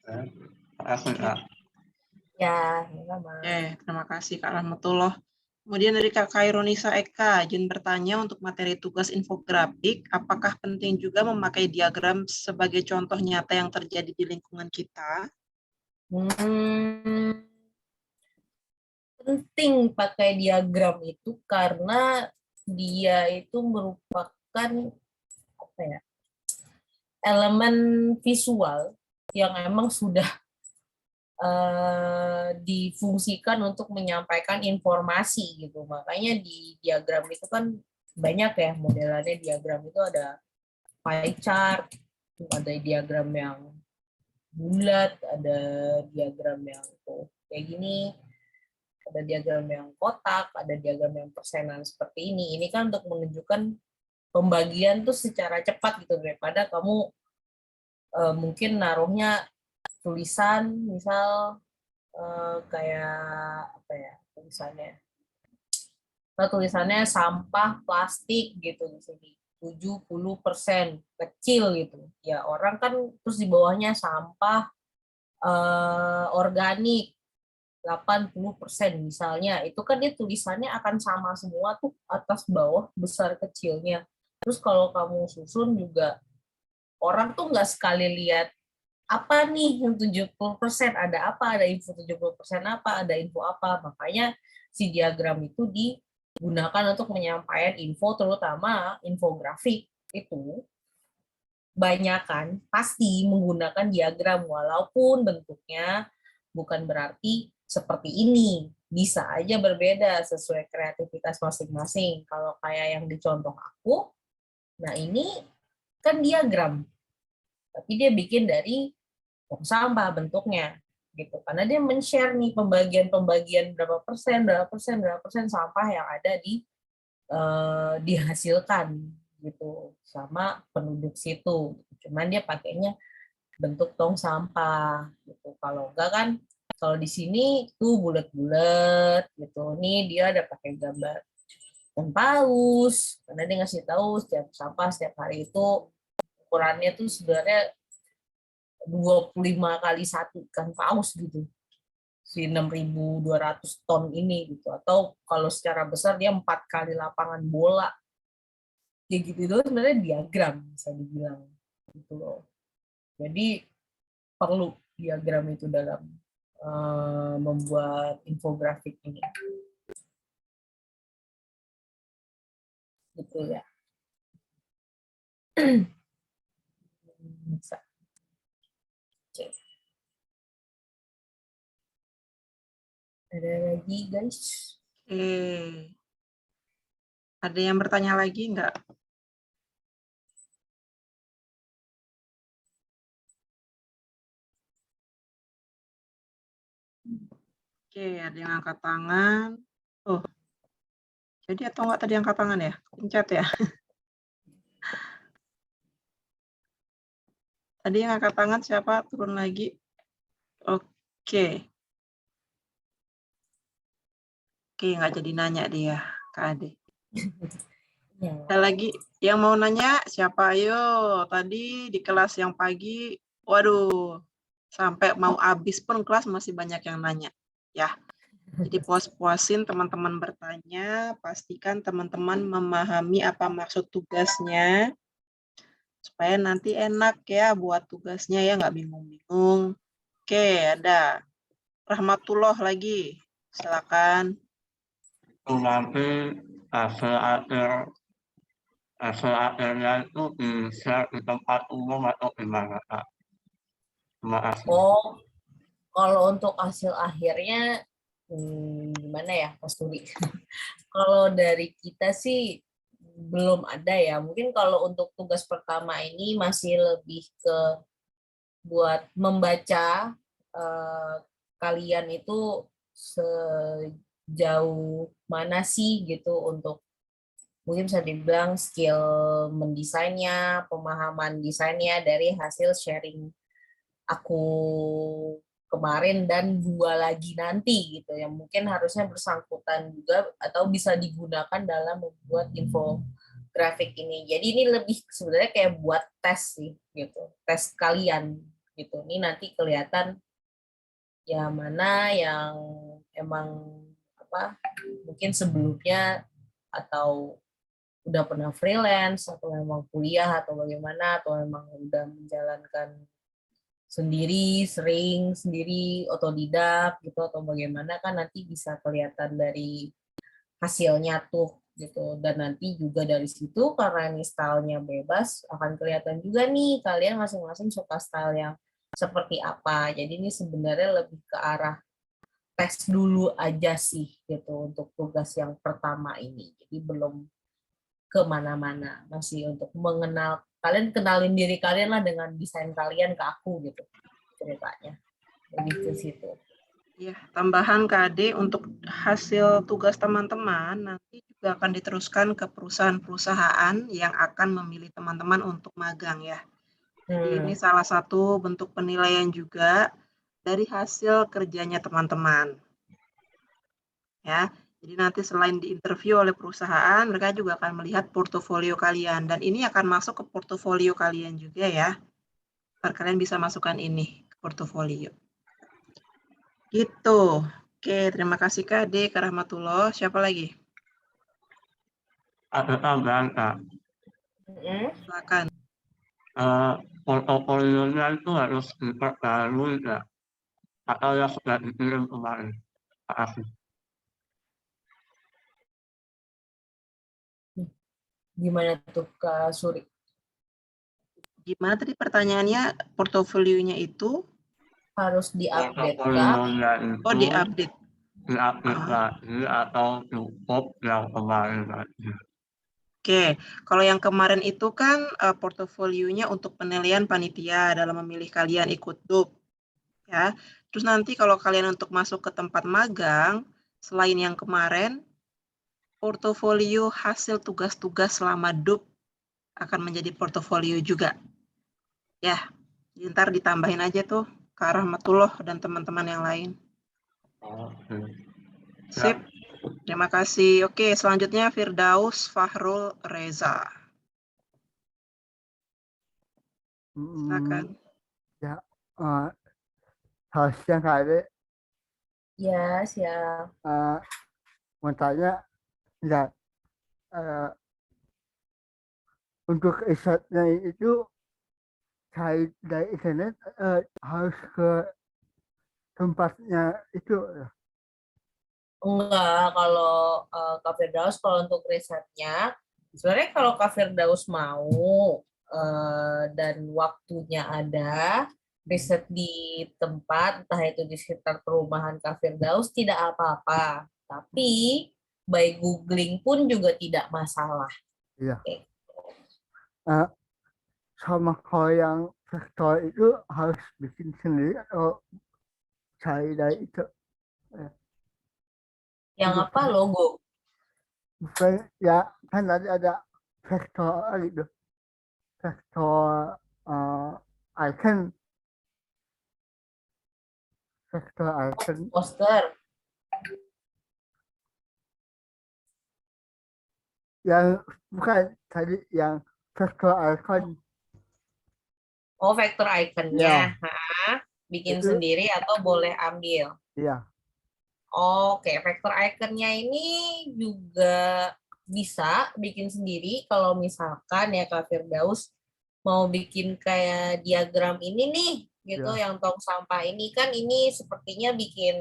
Terima kasih Kak. Ya, sama. Terima kasih Kak Rahmatullah. Kemudian dari Kak Kaironisa Eka, izin bertanya untuk materi tugas infografik, apakah penting juga memakai diagram sebagai contoh nyata yang terjadi di lingkungan kita? Penting pakai diagram itu karena dia itu merupakan apa ya, elemen visual yang emang sudah difungsikan untuk menyampaikan informasi gitu. Makanya di diagram itu kan banyak ya modelannya. Diagram itu ada pie chart, ada diagram yang bulat, ada diagram yang kayak gini, ada diagram yang kotak, ada diagram yang persenan seperti ini. Ini kan untuk menunjukkan pembagian tuh secara cepat gitu, daripada kamu mungkin naruhnya tulisan misal kayak apa ya tulisannya sampah plastik gitu di sini 70% kecil gitu ya, orang kan terus di bawahnya sampah organik 80% misalnya, itu kan dia tulisannya akan sama semua tuh atas bawah besar kecilnya. Terus kalau kamu susun juga orang tuh nggak sekali lihat apa nih yang 70%, ada apa, ada info 70% apa, ada info apa. Makanya si diagram itu digunakan untuk menyampaikan info, terutama infografik itu banyakan pasti menggunakan diagram, walaupun bentuknya bukan berarti seperti ini, bisa aja berbeda sesuai kreativitas masing-masing. Kalau kayak yang dicontoh aku, nah ini kan diagram, tapi dia bikin dari tong sampah bentuknya gitu, karena dia men-share nih pembagian berapa persen sampah yang ada dihasilkan gitu sama penduduk situ. Cuman dia pakainya bentuk tong sampah gitu. Kalau enggak kan, kalau di sini tuh bulat-bulat gitu. Nih dia ada pakai gambar ikan paus, karena dia ngasih tahu setiap sampah setiap hari itu ukurannya tuh sebenarnya 25 kali 1 ikan paus gitu, si 6.200 ton ini gitu. Atau kalau secara besar dia 4 kali lapangan bola kayak gitu. Itu sebenarnya diagram bisa dibilang gitu loh. Jadi perlu diagram itu dalam membuat infografik ini gitu ya. Bisa. Ada lagi guys? Ada yang bertanya lagi enggak? Oke, ada yang angkat tangan. Oh, jadi atau enggak tadi angkat tangan ya? Pencet ya? Tadi yang angkat tangan siapa? Turun lagi. Oke. Oke, nggak jadi nanya dia, Kak Ade. Ada lagi yang mau nanya? Siapa? Ayo, tadi di kelas yang pagi, waduh, Sampai mau habis pun kelas masih banyak yang nanya. Ya, jadi puas-puasin teman-teman bertanya, pastikan teman-teman memahami apa maksud tugasnya, supaya nanti enak ya buat tugasnya ya, nggak bingung-bingung. Oke, ada Rahmatullah lagi, silakan. Itu nanti hasil akhirnya itu di-share di tempat umum atau gimana, Kak? Terima kasih. Oh, kalau untuk hasil akhirnya gimana ya, Mas Turi? Kalau dari kita sih belum ada ya. Mungkin kalau untuk tugas pertama ini masih lebih ke buat membaca kalian itu sejauh mana sih gitu untuk mungkin bisa dibilang skill mendesainnya, pemahaman desainnya dari hasil sharing aku kemarin dan 2 lagi nanti gitu yang mungkin harusnya bersangkutan juga atau bisa digunakan dalam membuat infografik ini. Jadi ini lebih sebenarnya kayak buat tes sih gitu, tes kalian gitu. Ini nanti kelihatan ya mana yang emang apa mungkin sebelumnya atau udah pernah freelance atau memang kuliah atau bagaimana atau memang udah menjalankan sendiri, sering sendiri, otodidak gitu atau bagaimana kan nanti bisa kelihatan dari hasilnya tuh gitu. Dan nanti juga dari situ karena ini stylenya bebas akan kelihatan juga nih kalian masing-masing suka style yang seperti apa. Jadi ini sebenarnya lebih ke arah tes dulu aja sih gitu untuk tugas yang pertama ini. Jadi belum kemana-mana, masih untuk mengenal kalian, kenalin diri kalian lah dengan desain kalian ke aku gitu ceritanya lebih ke situ. Ya, tambahan KD untuk hasil tugas teman-teman nanti juga akan diteruskan ke perusahaan-perusahaan yang akan memilih teman-teman untuk magang ya. Jadi ini salah satu bentuk penilaian juga dari hasil kerjanya teman-teman. Ya, jadi nanti selain diinterview oleh perusahaan, mereka juga akan melihat portofolio kalian dan ini akan masuk ke portofolio kalian juga ya. Biar kalian bisa masukkan ini ke portofolio. Gitu. Oke, terima kasih Kak D, Kak Rahmatullah. Siapa lagi? Ada tambahan, Kak. Silakan. Portofolionya itu harus diperbarui nggak? Atau yang sudah dikirim kemarin? Terima kasih. Gimana tuh Kak Suri? Gimana tadi pertanyaannya, portofolionya itu? Harus diupdate Kak? Portofolionya itu Oh, diupdate. diupdate lagi atau cukup yang kemarin tadi? Oke, kalau yang kemarin itu kan portofolionya untuk penilaian panitia dalam memilih kalian ikut DUP. Ya. Terus nanti kalau kalian untuk masuk ke tempat magang, selain yang kemarin, portofolio hasil tugas-tugas selama DUP akan menjadi portofolio juga. Ya, ntar ditambahin aja tuh ke Rahmatullah dan teman-teman yang lain. Oke. Sip, terima kasih. Oke, selanjutnya Firdaus Fahrul Reza. Silakan. Ya, harusnya kali Ya, siap. mau tanya, ya, untuk risetnya itu cari dari internet harus ke tempatnya itu. Enggak, kalau Kak Firdaus kalau untuk risetnya, sebenarnya kalau Kak Firdaus mau dan waktunya ada, riset di tempat, entah itu di sekitar perumahan Kak Firdaus, tidak apa-apa. Tapi by googling pun juga tidak masalah. Iya. Sama kalau yang vektor itu harus bikin sendiri atau cari dari itu. Yang apa logo? Bukan, ya kan tadi ada vektor gitu. Vektor icon. Vektor icon. Poster. Yang bukan tadi yang vektor icon. Oh, vektor iconnya. Bikin Itu sendiri atau boleh ambil? iya. Oke, vektor iconnya ini juga bisa bikin sendiri kalau misalkan ya Kak Firdaus mau bikin kayak diagram ini nih, gitu, Iya. yang tong sampah ini kan ini sepertinya bikin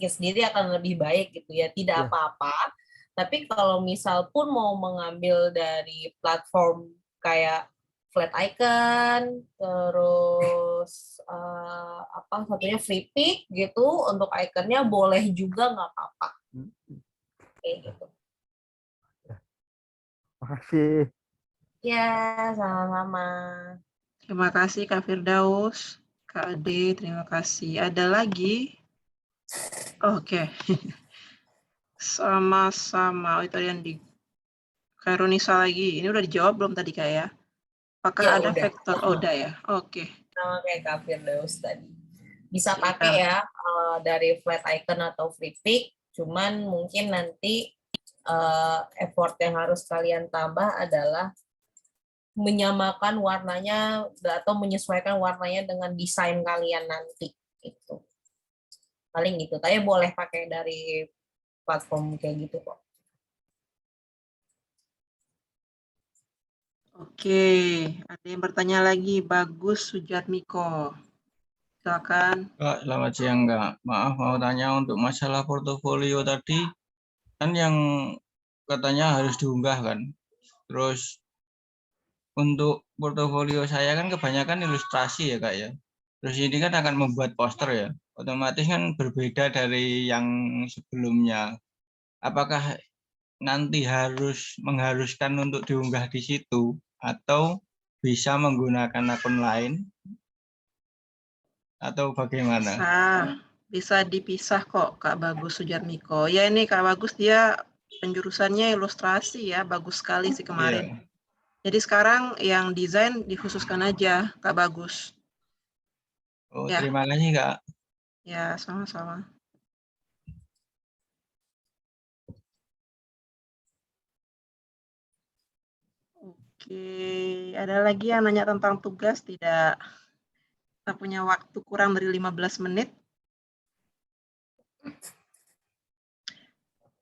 sendiri akan lebih baik gitu ya, tidak Iya. apa-apa. Tapi kalau misal pun mau mengambil dari platform kayak flat icon, terus apa satunya Flippy gitu untuk iconnya boleh juga nggak apa-apa kayak gitu. Makasih. Ya, sama-sama. Terima kasih Kak Firdaus. Kak Ade, terima kasih. Ada lagi? Oke. Sama-sama. Oh, itu yang di Kairunisa lagi. Ini udah dijawab belum tadi Kak ya? Apakah Ya ada udah, vektor? Oh, udah ya. Oke. sama kayak Kak Firdaus tadi. Bisa Siap. pakai ya dari flat icon atau flip pick, cuman mungkin nanti effort yang harus kalian tambah adalah menyamakan warnanya atau menyesuaikan warnanya dengan desain kalian nanti itu. Paling itu, tapi boleh pakai dari platform kayak gitu kok. Oke, ada yang bertanya lagi. Bagus Sujatmiko. Silakan. Kak, selamat siang Kak. Maaf mau tanya untuk masalah portofolio tadi, kan yang katanya harus diunggah kan. Terus untuk portofolio saya kan kebanyakan ilustrasi ya Kak ya. Terus ini kan akan membuat poster ya. Otomatis kan berbeda dari yang sebelumnya. Apakah nanti mengharuskan untuk diunggah di situ atau bisa menggunakan akun lain atau bagaimana? Bisa dipisah kok Kak Bagus Sujatmiko. Ya ini Kak Bagus dia penjurusannya ilustrasi ya, bagus sekali sih kemarin. Iya. Jadi sekarang yang desain dikhususkan aja Kak Bagus. Oh, Ya. terima kasih Kak. Ya, sama-sama. Oke, ada lagi yang nanya tentang tugas tidak? Kita punya waktu kurang dari 15 menit.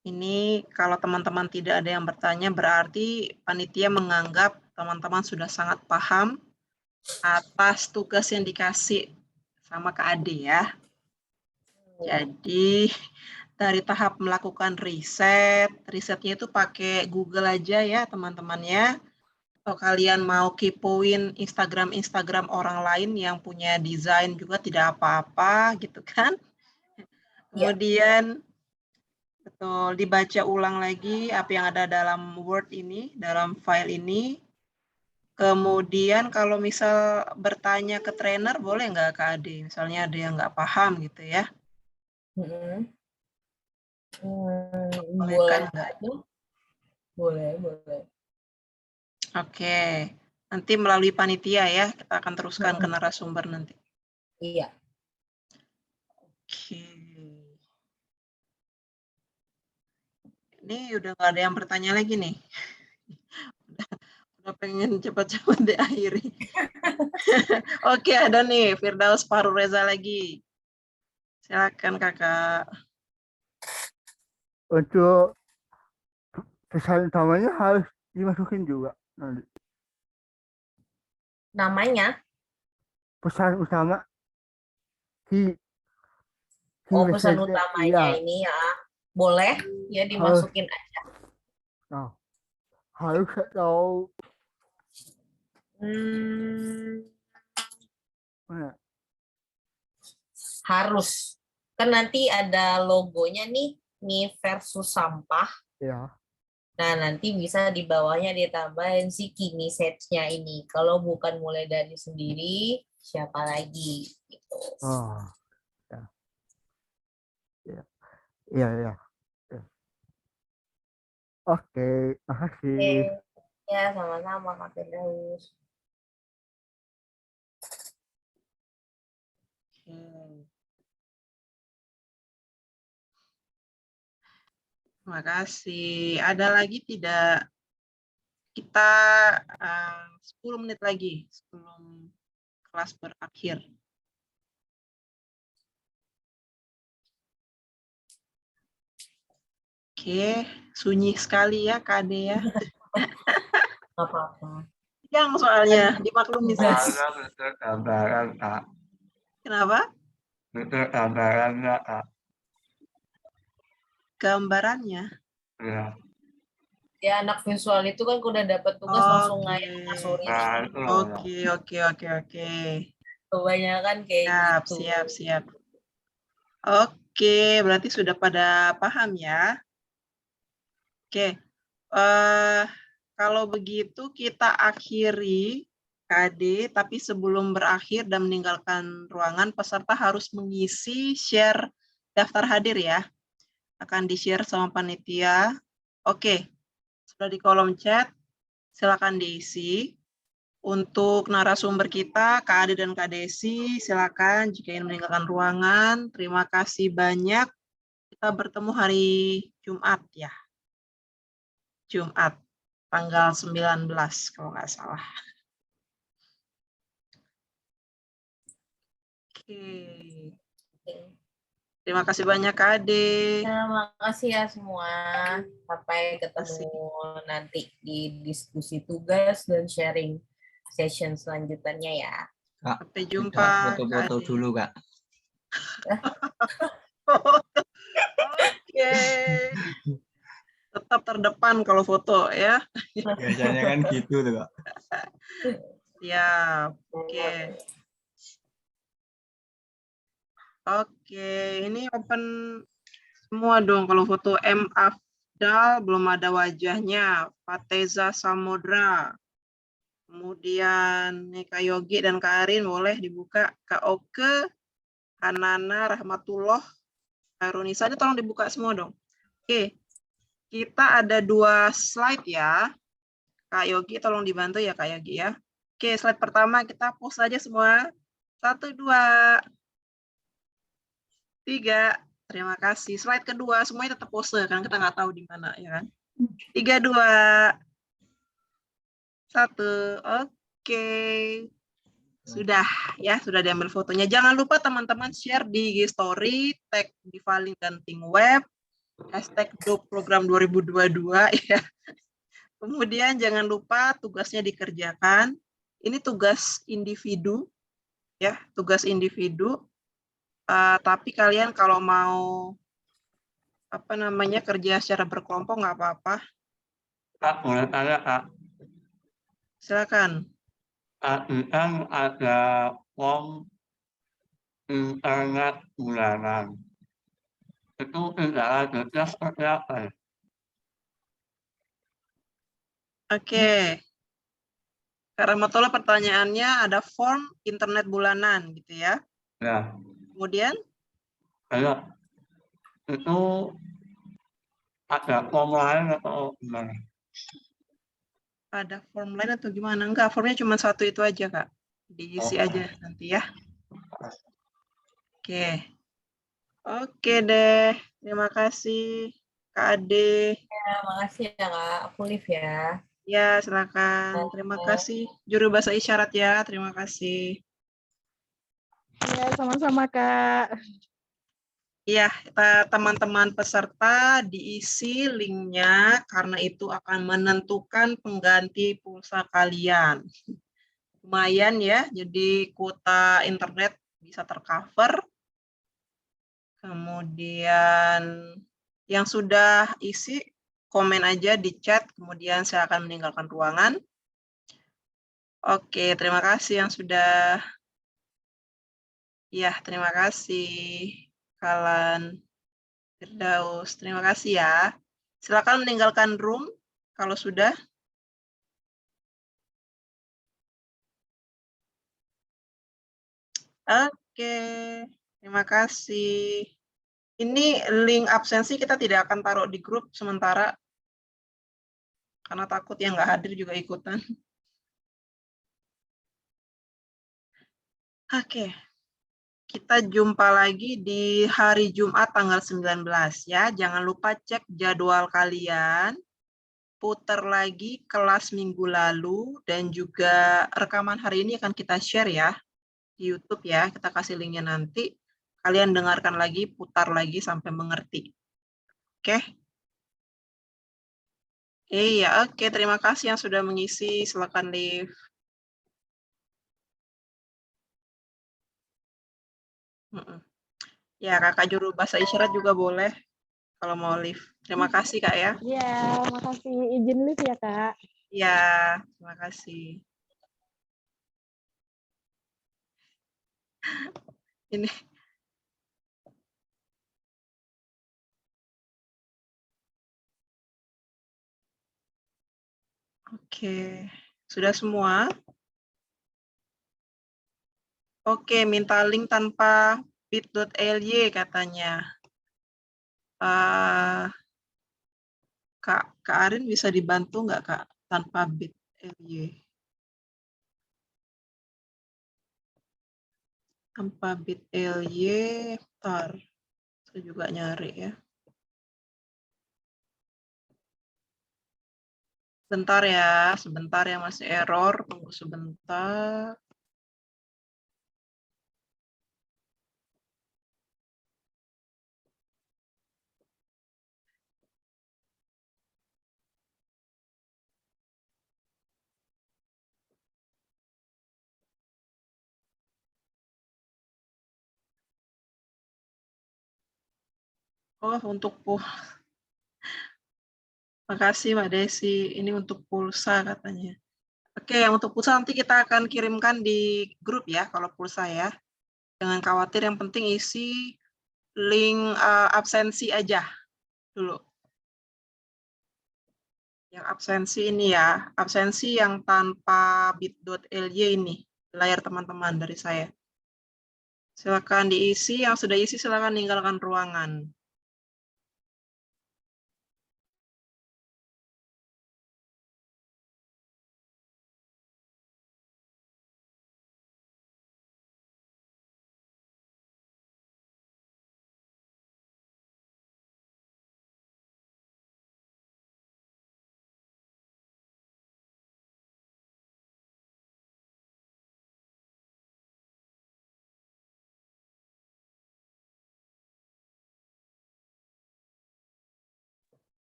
Ini kalau teman-teman tidak ada yang bertanya, berarti panitia menganggap teman-teman sudah sangat paham atas tugas yang dikasih sama Kak Ade ya. Jadi dari tahap melakukan risetnya itu pakai Google aja ya teman-teman ya. Kalau kalian mau kepoin Instagram orang lain yang punya desain juga tidak apa-apa gitu kan. Kemudian betul dibaca ulang lagi apa yang ada dalam Word ini, dalam file ini. Kemudian kalau misal bertanya ke trainer boleh nggak Kak Ade? Misalnya ada yang nggak paham gitu ya. Boleh aja. Boleh. Oke, nanti melalui panitia ya, kita akan teruskan ke narasumber nanti. Iya. Oke. Ini udah nggak ada yang bertanya lagi nih. Udah pengen cepat-cepat diakhiri. Oke, ada nih Firdaus Faru Reza lagi. Silakan Kakak. Untuk pesan utamanya harus dimasukin juga nanti. Namanya? Pesan utama Pesan utamanya ini ya. Boleh ya dimasukin aja. Nah, harus atau harus. Kan nanti ada logonya nih versus sampah. Ya. Nah, nanti bisa di bawahnya ditambahin si key message-nya ini. Kalau bukan mulai dari sendiri, siapa lagi? Gitu. Oh, ya. Iya. Oke, makasih. Ya, sama-sama Kak Firdaus. Terima kasih. Ada lagi tidak? Kita 10 menit lagi sebelum kelas berakhir. Oke, sunyi sekali ya Kak Ade ya. Nggak apa-apa. Yang soalnya dimaklumi saja. Soalnya betul gambaran, Kak. Kenapa? Betul gambarannya, Kak. Gambarannya. Ya. Ya anak visual itu kan udah dapat tugas langsung Oke. ngayak Kak Suri. Nah, itu loh. Oke. Kebanyakan kayak Siap, gitu. siap. Oke, berarti sudah pada paham ya. Oke, kalau begitu kita akhiri KD, tapi sebelum berakhir dan meninggalkan ruangan, peserta harus mengisi share daftar hadir ya. Akan di-share sama panitia. Oke, sudah di kolom chat, silakan diisi. Untuk narasumber kita, Kak Ade dan Kak Desi, silakan jika ingin meninggalkan ruangan. Terima kasih banyak. Kita bertemu hari Jumat ya. Jumat, tanggal 19 kalau nggak salah. Oke. Terima kasih banyak Kak Ade. Terima kasih ya semua. Sampai ketemu nanti di diskusi tugas dan sharing session selanjutnya ya. Kak, Sampai kita jumpa. foto-foto Kak Ade. dulu, Kak. Oke. Tetap terdepan kalau foto ya. Biasanya kan gitu tuh, Kak. Siap. Oke. Oke, ini open semua dong kalau foto. M. Afdal belum ada wajahnya. Fateza Samudra. Kemudian nih Kak Yogi dan Kak Arin boleh dibuka. Kak Oke, Hanana, Rahmatullah, Karunisa, ini tolong dibuka semua dong. Oke, kita ada 2 slide ya. Kak Yogi tolong dibantu ya Kak Yogi ya. Oke, slide pertama kita post aja semua. 1, 2, 3. Terima kasih. Slide kedua semuanya tetap pose kan kita nggak tahu di mana ya kan. 3, 2, 1. Oke. Sudah ya, sudah diambil fotonya. Jangan lupa teman-teman share di IG story, tag Divaling dan ThinkWeb, hashtag program 2022 ya. Kemudian jangan lupa tugasnya dikerjakan. Ini tugas individu ya, tugas individu. Tapi kalian kalau mau kerja secara berkelompok nggak apa-apa. Kak, boleh tanya, Kak. Silakan. Tadi kan ada form internet bulanan. Itu tindak lanjutnya seperti apa ya? Oke. Karena pertanyaannya ada form internet bulanan gitu ya. Ya. Kemudian? Kayak itu ada form lain atau gimana? Ada form lain atau gimana? Enggak, formnya cuma satu itu aja, Kak. Diisi aja nanti ya. Oke. Oke deh. Terima kasih, Kak Ade. Ya, makasih ya, Kak. Aku live ya. Ya, silakan. Terima kasih. Juru bahasa isyarat ya. Terima kasih. Ya, sama-sama, Kak. Iya, teman-teman peserta diisi linknya karena itu akan menentukan pengganti pulsa kalian. Lumayan ya, jadi kuota internet bisa tercover. Kemudian yang sudah isi, komen aja di chat, kemudian saya akan meninggalkan ruangan. Oke, terima kasih yang sudah. Ya, terima kasih. Kalan Firdaus, terima kasih ya. Silakan meninggalkan room kalau sudah. Oke, terima kasih. Ini link absensi kita tidak akan taruh di grup sementara karena takut yang nggak hadir juga ikutan. Oke. Kita jumpa lagi di hari Jumat tanggal 19 ya. Jangan lupa cek jadwal kalian. Putar lagi kelas minggu lalu dan juga rekaman hari ini akan kita share ya di YouTube ya. Kita kasih linknya nanti. Kalian dengarkan lagi, putar lagi sampai mengerti. Oke. Iya, oke. Terima kasih yang sudah mengisi. Silakan Liv. Ya, kakak juru bahasa isyarat juga boleh kalau mau Liv. Terima kasih Kak ya. Iya, makasih. Izin live ya, Kak. Ya, terima kasih. Ini. Oke, sudah semua? Oke, minta link tanpa bit.ly katanya. Kak Arin bisa dibantu nggak Kak tanpa bit.ly? Tanpa bit.ly, ntar saya juga nyari ya. Sebentar ya masih error, tunggu sebentar. Oh, makasih Mbak Desi, ini untuk pulsa katanya. Oke, yang untuk pulsa nanti kita akan kirimkan di grup ya, kalau pulsa ya. Jangan khawatir, yang penting isi link absensi aja dulu. Yang absensi ini ya, absensi yang tanpa bit.ly ini, layar teman-teman dari saya. Silakan diisi, yang sudah isi silakan tinggalkan ruangan.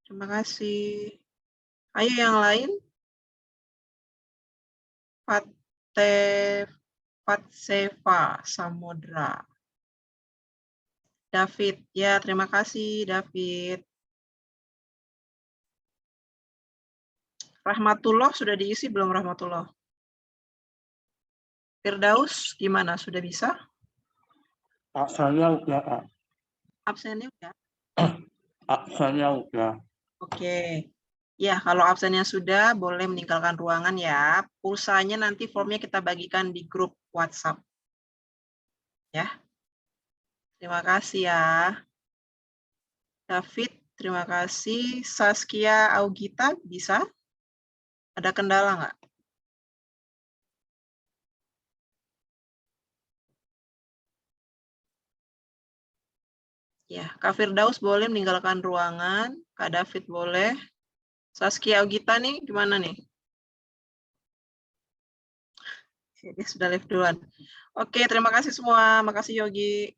Terima kasih. Ayo yang lain. Patseva Samudra. David, ya terima kasih David. Rahmatullah sudah diisi belum Rahmatullah? Firdaus gimana? Sudah bisa? Absennya udah, Kak. Absennya udah? Absennya udah. Oke. Ya, kalau absennya sudah, boleh meninggalkan ruangan ya. Pulsanya nanti formnya kita bagikan di grup WhatsApp. Ya. Terima kasih ya. David, terima kasih. Saskia Augita, bisa? Ada kendala nggak? Ya, Kak Firdaus boleh meninggalkan ruangan. Kak David boleh. Saskia Augita nih, gimana nih? Dia sudah live duluan. Oke, terima kasih semua. Makasih Yogi.